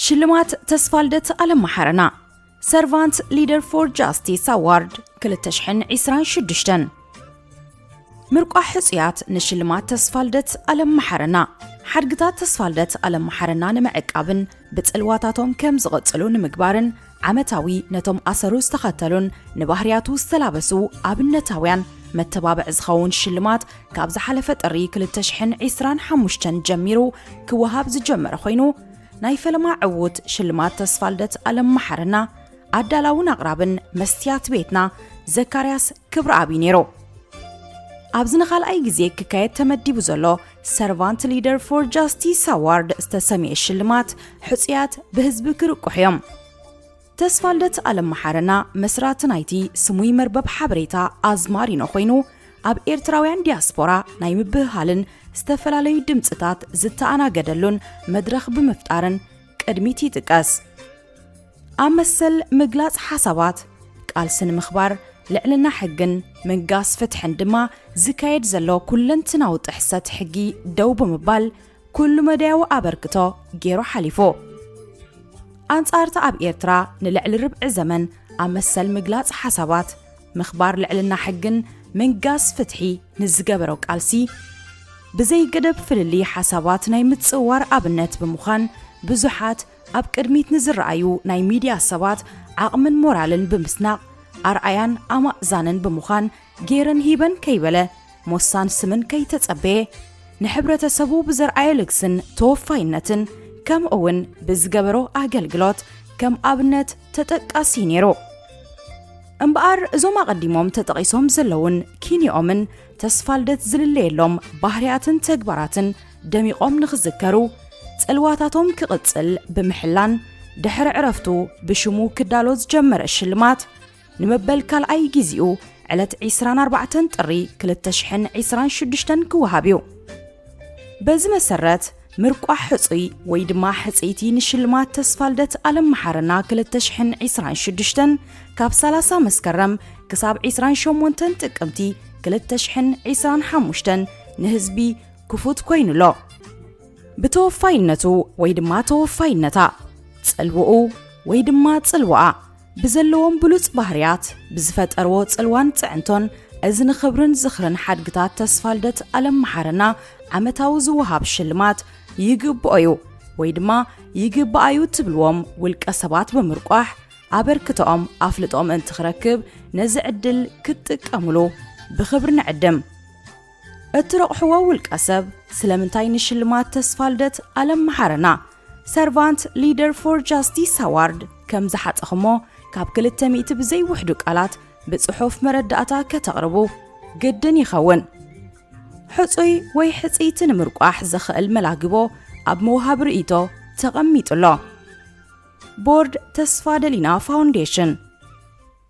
ሽልማት ተስፋልደት ዓለም ማሕረና Servant Leader for Justice Award 2026 ምርቋሕ ሕጽያት ንሽልማት ተስፋልደት ዓለም ማሕረና ሓድግታት ተስፋልደት ዓለም ማሕረና ንመዕቃብን ብጽልዋታቶም ከም ዝቕጽሉ ንምግባርን ዓመታዊ ነቶም ኣሰሩ ዝተኸተሉን ንባህርያቱ ዝተላበሱ ኣብነታውያን መተባብዕ ዝኸውን ሽልማት ካብ ዝሓለፈ ጥሪ 2025 ጀሚሩ ክወሃብ ዝጀመረ ኮይኑ ናይ ፈለማ ዕውት ሽልማት ተስፋልደት ዓለም ማሕረና ኣዳላውን ኣቕራብን መስትያት ቤትና ዘካርያስ ክብረአቢ ነይሩ ኣብዚ ንኻልኣይ ግዜ ክካየድ ተመዲቡ ዘሎ Servant Leader for Justice Award ዝተሰሚዐ ሽልማት ሕጽያት ብህዝቢ ክርቁሕ እዮም ተስፋልደት ዓለም ማሕረና መስራት ናይቲ ስሙይ መርበብ ሓበሬታ ኣዝማሪኖ ኮይኑ ኣብ ኤርትራውያን ዲያስፖራ ናይ ምብህሃልን ዝተፈላለዩ ድምጽታት ዝተኣናገደሉን መድረኽ ብምፍጣርን ቅድሚት ይጥቀስ ኣብ መሰል ምግላጽ ሓሳባት ቃልስን ምኽባር ልዕልና ሕግን መንጋስ ፍትሕን ድማ ዝካየድ ዘሎ ኩለንትናዊ ጥሕሰት ሕጊ ደው ብምባል ኩሉ መዳያዊ ኣበርክቶ ገይሩ ሓሊፉ ኣንጻርታ ኣብ ኤርትራ ንልዕሊ ርብዒ ዘመን ኣብ መሰል ምግላጽ ሓሳባት ምኽባር ልዕልና ሕግን መንጋስ ፍትሒ ንዝገበረው ቃልሲ ብዘይ ገደብ ፍልሊ ሓሳባት ናይ ምጽዋር ኣብነት ብምዃን ብዙሓት ኣብ ቅድሚት ንዝረኣዩ ናይ ሚድያ ሰባት ዓቕምን ሞራልን ብምስናቕ ኣርኣያን ኣማእዛንን ብምዃን ጌረን ሂበን ከይበለ ሞሳን ስምን ከይተጸበየ ንሕብረተሰቡ ብዘርኣየ ልግስን ተወፋይነትን ከምኡውን ብዝገበሮ ኣገልግሎት ከም ኣብነት ተጠቃሲ ነይሩ እምበኣር እዞም ኣቐዲሞም ተጠቒሶም ዘለውን ኪንዮምን ተስፋልደት ዝልለየሎም ባህርያትን ተግባራትን ደሚቖም ንኽዝከሩ ጽልዋታቶም ክቕጽል ብምሕላን ድሕሪ ዕረፍቱ ብሽሙ ክዳሎ ዝጀመረ ሽልማት ንመበል ካልኣይ ጊዜኡ ዕለት 24 ጥሪ 2026 ክወሃብ እዩ በዚ መሰረት ምርቋሕ ሕጹይ ወይ ድማ ሕጽይቲ ንሽልማት ተስፋልደት ዓለም ማሕረና 2026 ካብ 30 መስከረም ክሳብ 28 ጥቅምቲ 2025 ንህዝቢ ክፉት ኮይኑሎ ብተወፋይነቱ ወይ ድማ ተወፋይነታ ጽልውኡ ወይ ድማ ጽልዋኣ ብዘለዎም ብሉጽ ባህርያት ብዝፈጠርዎ ጽልዋን ጽዕንቶን እዝኒ ኽብርን ዝኽርን ሓድግታት ተስፋልደት ዓለም ማሕረና ዓመታዊ ዝወሃብ ሽልማት ይግብኦዩ ወይ ድማ ይግብኣዩ ትብልዎም ውልቀ ሰባት ብምርቋሕ ኣበርክቶኦም ኣፍልጦም እንትኽረክብ ነዚ ዕድል ክትጥቀምሉ ብኽብሪ ንዕድም እትረቕሕዎ ውልቀ ሰብ ስለምንታይ ንሽልማት ተስፋልደት ዓለም ማሕረና Servant Leader for Justice Award ከም ዝሓጸኽሞ ካብ 200 ብዘይ ውሕዱ ቃላት ብጽሑፍ መረዳእታ ከተቕርቡ ግድን ይኸውን ሕጹይ ወይ ሕጽይቲ ንምርቋሕ ዝኽእል መላግቦ ኣብ መውሃብ ርእይቶ ተቐሚጡሎ ቦርድ ተስፋ ደሊና ፋውንዴሽን